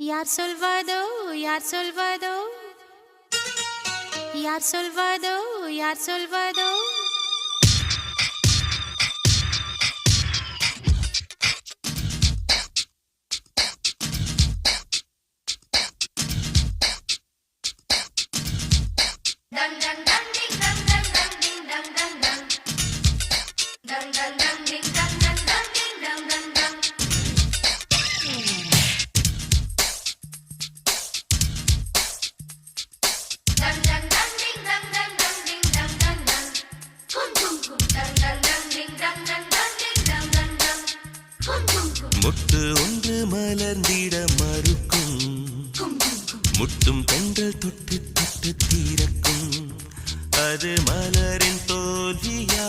யார் சொல்வதோ யார் சொல்வதோ யார் சொல்வதோ யார் சொல்வதோ dang dang dang ding dang dang dang ding dang dang dang dang dang dang ding dang dang dang ding dang dang dang dang dang dang ding dang dang dang ding dang dang dang kum kum kum dang dang dang ding dang dang dang ding dang dang dang kum kum kum முட்டு ஒன்று மலர்ந்திட மறுக்கும் kum kum kum முட்டும் பெண்கள் தொட்டு தொட்டு தீரக்கும் அது மலரின் தோல்வியா